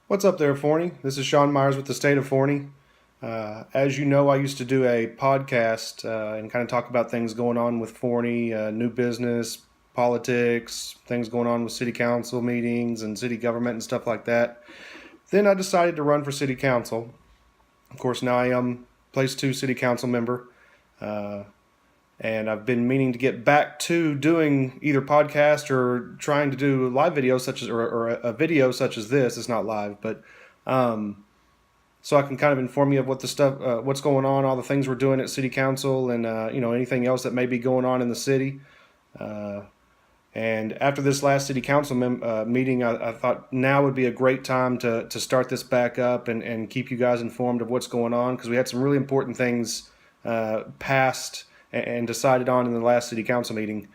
What's up there, Forney? This is Sean Myers with the state of Forney. As you know, I used to do a podcast and kind of talk about things going on with Forney, new business, politics, things going on with city council meetings and city government and stuff like that. Then I decided to run for city council. Of course, now I am place two city council member. Uh, and I've been meaning to get back to doing either podcast or trying to do live videos such as or a video such as this. It's not live, but um, so I can kind of inform you of what the stuff, what's going on, all the things we're doing at city council, and anything else that may be going on in the city. Uh, and after this last city council meeting, I thought now would be a great time to start this back up and keep you guys informed of what's going on, because we had some really important things passed and decided on in the last city council meeting.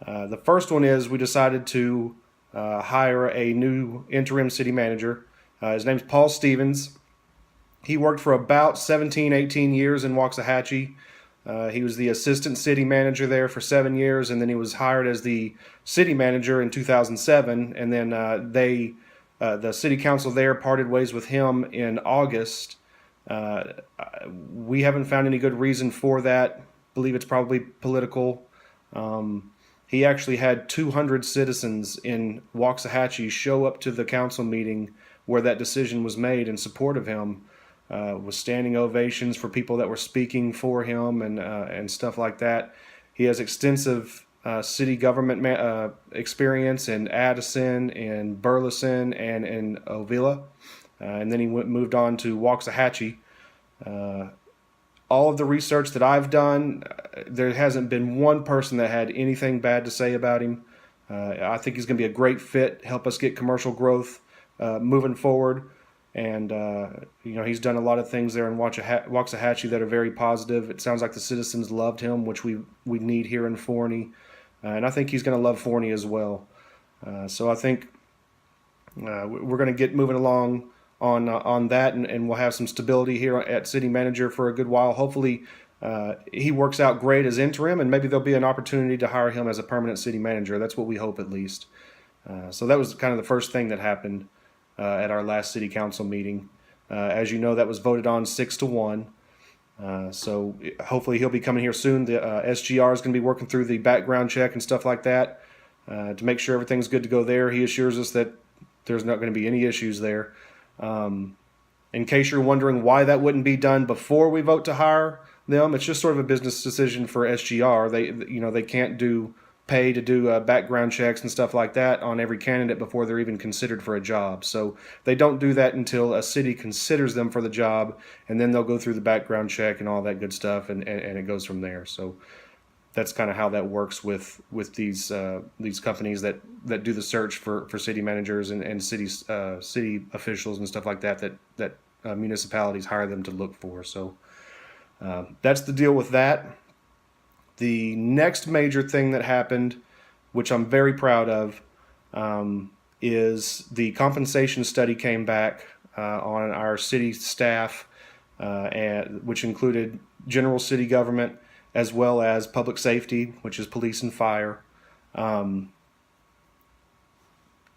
The first one is we decided to hire a new interim city manager. His name's Paul Stevens. He worked for about 17, 18 years in Waxahachie. He was the assistant city manager there for 7 years, and then he was hired as the city manager in 2007. And then the city council there parted ways with him in August. Uh, we haven't found any good reason for that. Believe it's probably political. He actually had 200 citizens in Waxahachie show up to the council meeting where that decision was made in support of him, with standing ovations for people that were speaking for him and stuff like that. He has extensive city government experience in Addison, in Burleson, and in Ovilla. And then he moved on to Waxahachie. Uh, all of the research that I've done, there hasn't been one person that had anything bad to say about him. I think he's going to be a great fit, help us get commercial growth moving forward. And he's done a lot of things there in Waxahachie that are very positive. It sounds like the citizens loved him, which we need here in Forney, and I think he's going to love Forney as well. So I think we're going to get moving along on that, and we'll have some stability here at city manager for a good while. Hopefully, he works out great as interim, and maybe there'll be an opportunity to hire him as a permanent city manager. That's what we hope, at least. So that was kind of the first thing that happened at our last city council meeting. As you know, that was voted on 6-1. So hopefully he'll be coming here soon. The SGR is going to be working through the background check and stuff like that to make sure everything's good to go there. He assures us that there's not going to be any issues there. In case you're wondering why that wouldn't be done before we vote to hire them, it's just sort of a business decision for SGR. They can't pay to do background checks and stuff like that on every candidate before they're even considered for a job. So they don't do that until a city considers them for the job, and then they'll go through the background check and all that good stuff, and it goes from there. So that's kind of how that works with these companies that do the search for city managers and city officials and stuff like that municipalities hire them to look for. So that's the deal with that. The next major thing that happened, which I'm very proud of, is the compensation study came back on our city staff, which included general city government as well as public safety, which is police and fire.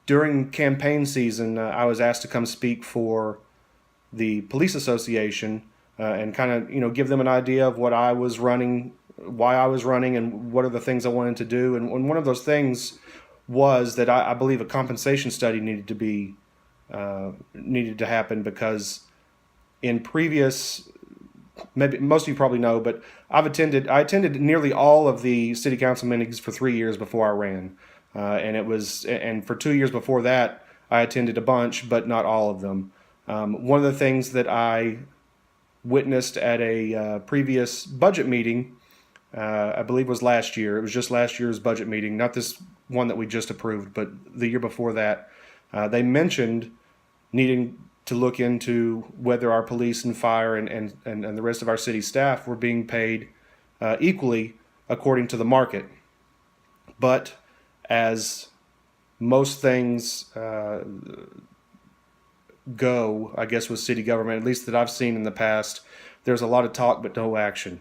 During campaign season, I was asked to come speak for the police association and kind of give them an idea of what I was running, why I was running, and what are the things I wanted to do. And one of those things was that I believe a compensation study needed to happen, because in previous, maybe most of you probably know, but I attended nearly all of the city council meetings for 3 years before I ran, and for 2 years before that I attended a bunch, but not all of them. One of the things that I witnessed at a previous budget meeting, I believe was last year. It was just last year's budget meeting, not this one that we just approved, but the year before that. They mentioned needing to look into whether our police and fire and the rest of our city staff were being paid equally according to the market. But as most things go, I guess, with city government, at least that I've seen in the past, there's a lot of talk but no action.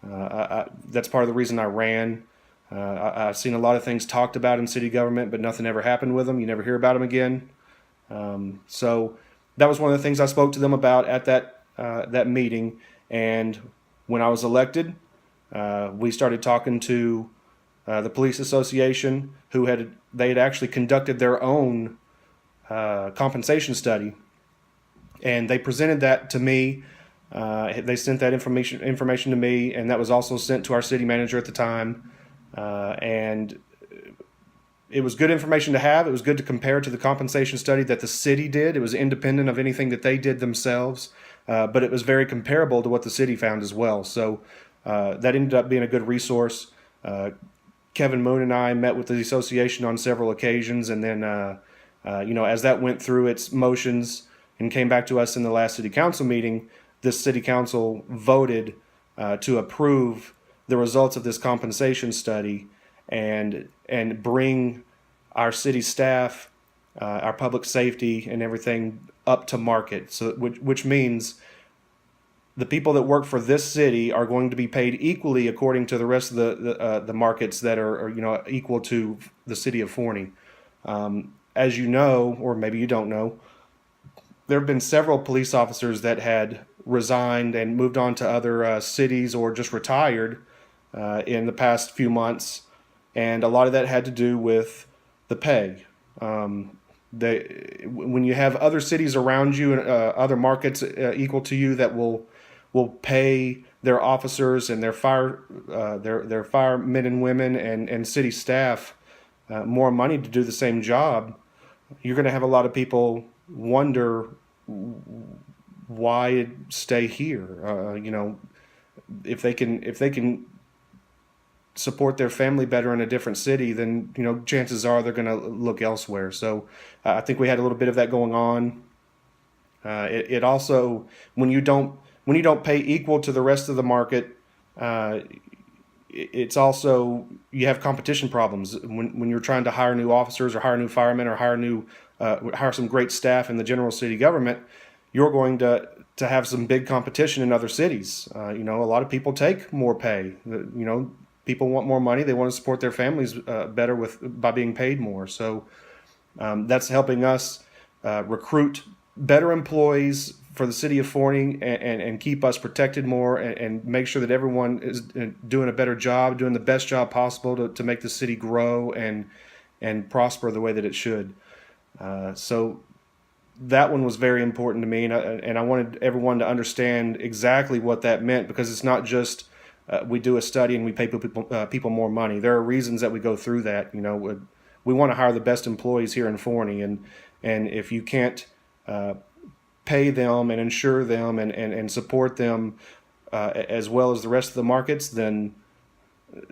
That's part of the reason I ran. I've seen a lot of things talked about in city government, but nothing ever happened with them. You never hear about them again. So that was one of the things I spoke to them about at that meeting. And when I was elected, we started talking to the police association, they had actually conducted their own compensation study, and they presented that to me. They sent that information to me, and that was also sent to our city manager at the time. And it was good information to have. It was good to compare to the compensation study that the city did. It was independent of anything that they did themselves, but it was very comparable to what the city found as well. So that ended up being a good resource. Kevin Moon and I met with the association on several occasions, and then as that went through its motions and came back to us in the last city council meeting, this city council voted to approve the results of this compensation study and bring our city staff, our public safety, and everything up to market. So which means the people that work for this city are going to be paid equally according to the rest of the markets that are equal to the city of Forney. As you know, or maybe you don't know, there have been several police officers that had resigned and moved on to other cities or just retired in the past few months, and a lot of that had to do with the pay. When you have other cities around you and other markets equal to you that will pay their officers and their firemen and women and city staff more money to do the same job, you're going to have a lot of people wonder why stay here. If they can support their family better in a different city, then chances are they're going to look elsewhere. So I think we had a little bit of that going on. It also, when you don't pay equal to the rest of the market, it's also, you have competition problems when you're trying to hire new officers or hire new firemen or hire some great staff in the general city government. You're going to have some big competition in other cities. A lot of people take more pay. People want more money. They want to support their families better by being paid more. So that's helping us recruit better employees for the city of Forney and keep us protected more and make sure that everyone is doing a better job, doing the best job possible to make the city grow and prosper the way that it should. So that one was very important to me, and I wanted everyone to understand exactly what that meant, because it's not just we do a study and we pay people more money. There are reasons that we go through that. We want to hire the best employees here in Forney, and if you can't pay them and insure them and support them as well as the rest of the markets, then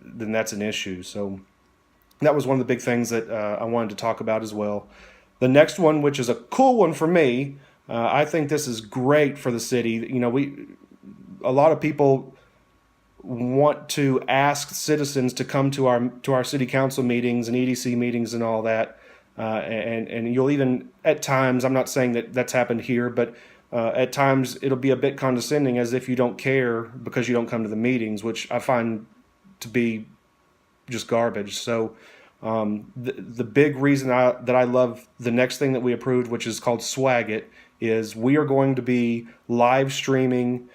that's an issue. So that was one of the big things that I wanted to talk about as well. The next one, which is a cool one for me, I think this is great for the city. A lot of people want to ask citizens to come to our city council meetings and EDC meetings and all that. And you'll even, at times, I'm not saying that that's happened here, but at times it'll be a bit condescending, as if you don't care because you don't come to the meetings, which I find to be just garbage. So the big reason that I love the next thing that we approved, which is called Swag It, is we are going to be live streaming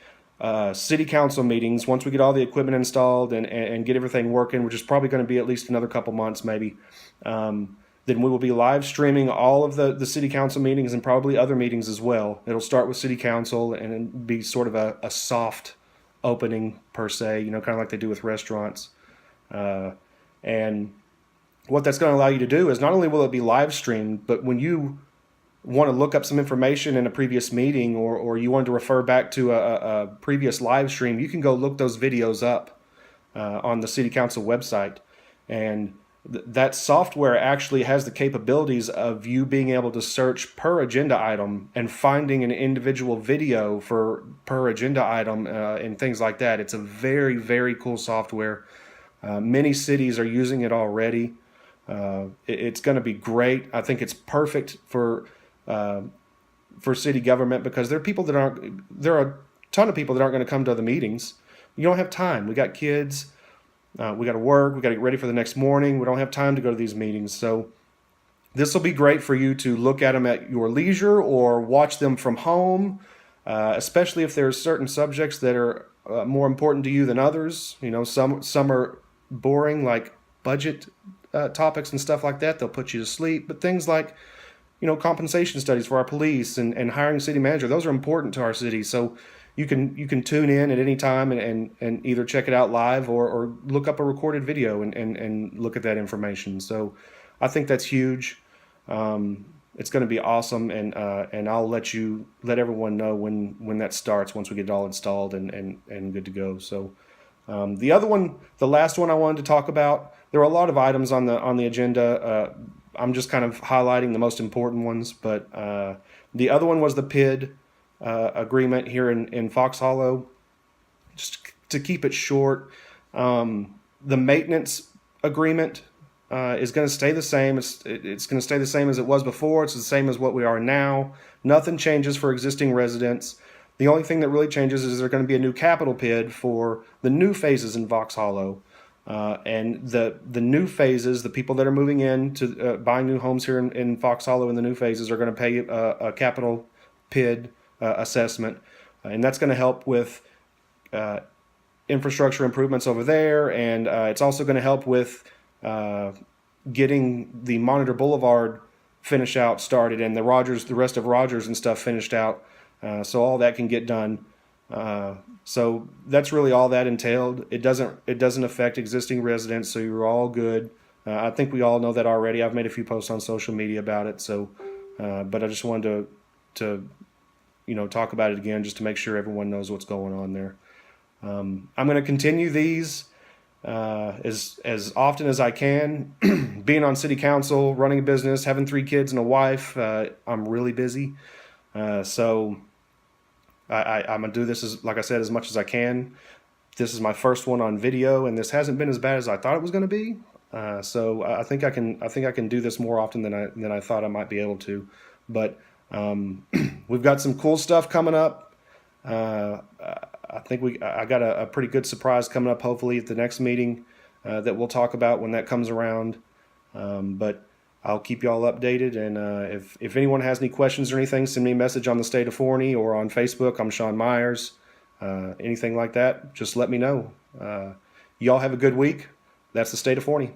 city council meetings once we get all the equipment installed and get everything working, which is probably going to be at least another couple months maybe. Then we will be live streaming all of the city council meetings and probably other meetings as well. It'll start with city council and be sort of a soft opening per se, kind of like they do with restaurants. And what that's going to allow you to do is not only will it be live streamed, but when you want to look up some information in a previous meeting or you want to refer back to a previous live stream, you can go look those videos up on the city council website. And that software actually has the capabilities of you being able to search per agenda item and finding an individual video per agenda item and things like that. It's a very, very cool software. Many cities are using it already. It's going to be great. I think it's perfect for city government, because there are a ton of people that aren't going to come to the meetings. You don't have time. We got kids. We got to work. We got to get ready for the next morning. We don't have time to go to these meetings. So This will be great for you to look at them at your leisure or watch them from home, especially if there's certain subjects that are more important to you than others. You know, some are boring, like budget topics and stuff like that. They'll put you to sleep. But things like, you know, compensation studies for our police and hiring city manager, those are important to our city. So you can tune in at any time and either check it out live or look up a recorded video and look at that information. So I think that's huge. It's going to be awesome, and I'll let everyone know when that starts once we get it all installed and good to go. So the other one, the last one I wanted to talk about, there are a lot of items on the agenda. I'm just kind of highlighting the most important ones, but the other one was the PID agreement here in Fox Hollow. Just to keep it short, the maintenance agreement is going to stay the same. It's going to stay the same as it was before. It's the same as what we are now. Nothing changes for existing residents. The only thing that really changes is there's going to be a new capital PID for the new phases in Fox Hollow. And the new phases, the people that are moving in to buying new homes here in Fox Hollow in the new phases are going to pay a capital PID assessment. And that's going to help with infrastructure improvements over there. And it's also going to help with getting the Monitor Boulevard finish out started and the rest of Rogers and stuff finished out. So all that can get done. So that's really all that entailed. It doesn't affect existing residents, so you're all good. I think we all know that already. I've made a few posts on social media about it. So, but I just wanted to talk about it again just to make sure everyone knows what's going on there. I'm going to continue these as often as I can. Being on city council, running a business, having 3 kids and a wife, I'm really busy. So I'm going to do this, like I said, as much as I can. This is my first one on video, and this hasn't been as bad as I thought it was going to be. So I think I can do this more often than I thought I might be able to. But we've got some cool stuff coming up. I think I got a pretty good surprise coming up, hopefully at the next meeting that we'll talk about when that comes around. But I'll keep you all updated, and if anyone has any questions or anything, send me a message on the State of Forney or on Facebook. I'm Sean Myers. Anything like that, just let me know. Y'all have a good week. That's the State of Forney.